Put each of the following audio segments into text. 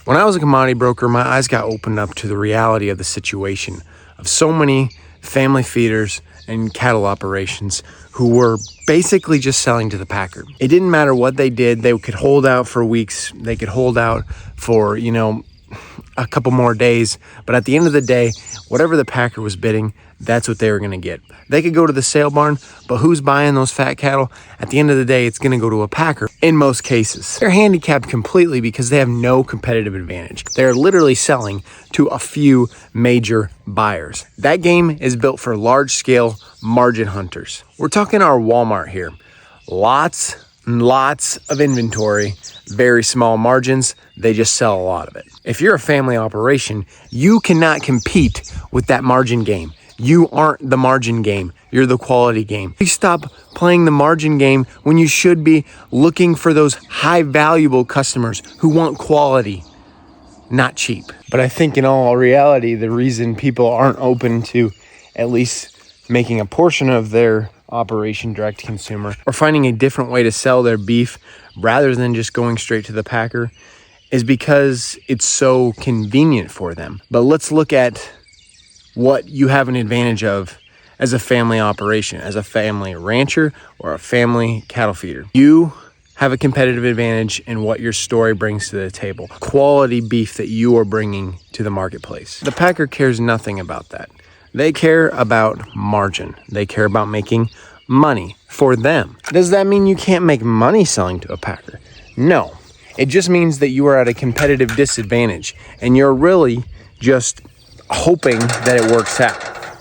When I was a commodity broker, my eyes got opened up to the reality of the situation of so many family feeders and cattle operations who were basically just selling to the packer. It didn't matter what they did. They could hold out for weeks. They could hold out for, a couple more days. But at the end of the day, whatever the packer was bidding, that's what they were going to get. They could go to the sale barn, but who's buying those fat cattle? At the end of the day, it's going to go to a packer in most cases. They're handicapped completely because they have no competitive advantage. They're literally selling to a few major buyers. That game is built for large-scale margin hunters. We're talking our Walmart here. Lots and lots of inventory, very small margins. They just sell a lot of it. If you're a family operation, you cannot compete with that margin game. You aren't the margin game. You're the quality game. You stop playing the margin game when you should be looking for those high valuable customers who want quality, not cheap. But I think in all reality, the reason people aren't open to at least making a portion of their operation direct to consumer or finding a different way to sell their beef rather than just going straight to the packer is because it's so convenient for them. But let's look at what you have an advantage of as a family operation, as a family rancher or a family cattle feeder. You have a competitive advantage in what your story brings to the table, quality beef that you are bringing to the marketplace. The packer cares nothing about that. They care about margin. They care about making money for them. Does that mean you can't make money selling to a packer? No. It just means that you are at a competitive disadvantage and you're really just hoping that it works out.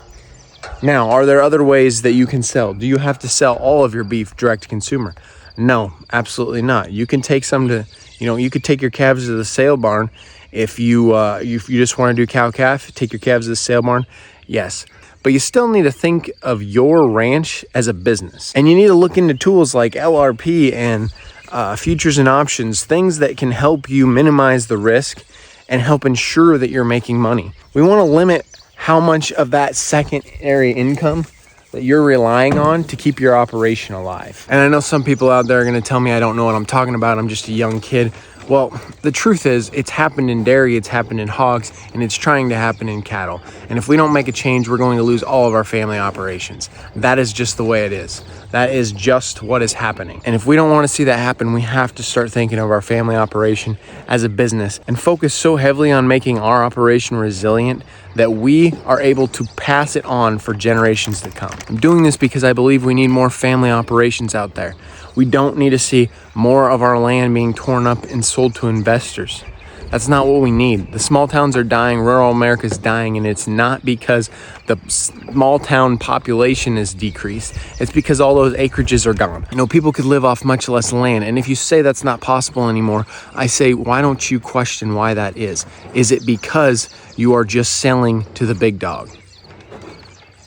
Now, are there other ways that you can sell? Do you have to sell all of your beef direct to consumer? No, absolutely not. You can take some to, you could take your calves to the sale barn. If you just want to do cow calf, take your calves to the sale barn. Yes, but you still need to think of your ranch as a business. And you need to look into tools like LRP and futures and options, things that can help you minimize the risk and help ensure that you're making money. We want to limit how much of that secondary income that you're relying on to keep your operation alive. And I know some people out there are going to tell me I don't know what I'm talking about. I'm just a young kid. Well, the truth is it's happened in dairy, it's happened in hogs, and it's trying to happen in cattle. And if we don't make a change, we're going to lose all of our family operations. That is just the way it is. That is just what is happening. And if we don't want to see that happen, we have to start thinking of our family operation as a business and focus so heavily on making our operation resilient that we are able to pass it on for generations to come. I'm doing this because I believe we need more family operations out there. We don't need to see more of our land being torn up and sold to investors. That's not what we need. The small towns are dying, rural America is dying, and it's not because the small town population is decreased. It's because all those acreages are gone. People could live off much less land, and if you say that's not possible anymore, I say, why don't you question why that is? Is it because you are just selling to the big dog?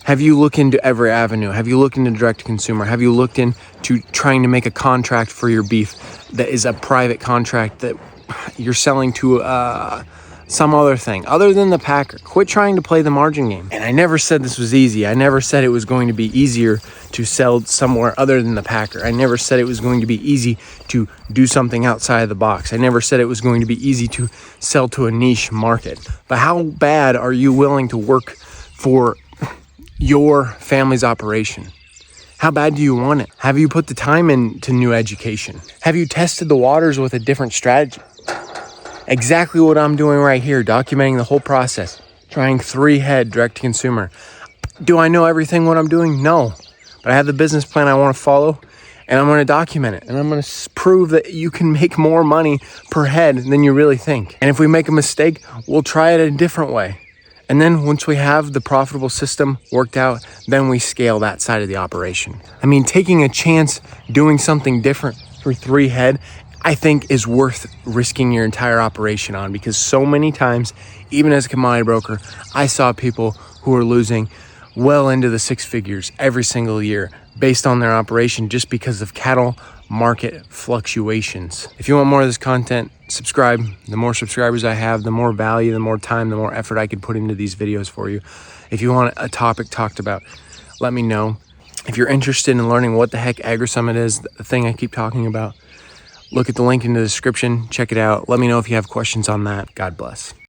Have you looked into every avenue? Have you looked into direct to consumer? Have you looked into trying to make a contract for your beef that is a private contract that you're selling to some other thing other than the packer? Quit trying to play the margin game. And I never said this was easy. I never said it was going to be easier to sell somewhere other than the packer. I never said it was going to be easy to do something outside of the box. I never said it was going to be easy to sell to a niche market. But how bad are you willing to work for your family's operation? How bad do you want it? Have you put the time into new education? Have you tested the waters with a different strategy? Exactly what I'm doing right here, documenting the whole process, trying 3 head direct to consumer. Do I know everything what I'm doing? No, but I have the business plan I want to follow, and I'm going to document it, and I'm going to prove that you can make more money per head than you really think. And if we make a mistake, we'll try it a different way. And then once we have the profitable system worked out, then we scale that side of the operation. Taking a chance doing something different for 3 head, I think is worth risking your entire operation on, because so many times, even as a commodity broker, I saw people who are losing well into the 6 figures every single year based on their operation just because of cattle market fluctuations. If you want more of this content, subscribe. The more subscribers I have, the more value, the more time, the more effort I could put into these videos for you. If you want a topic talked about, let me know. If you're interested in learning what the heck Agri Summit is, the thing I keep talking about, look at the link in the description, check it out. Let me know if you have questions on that. God bless.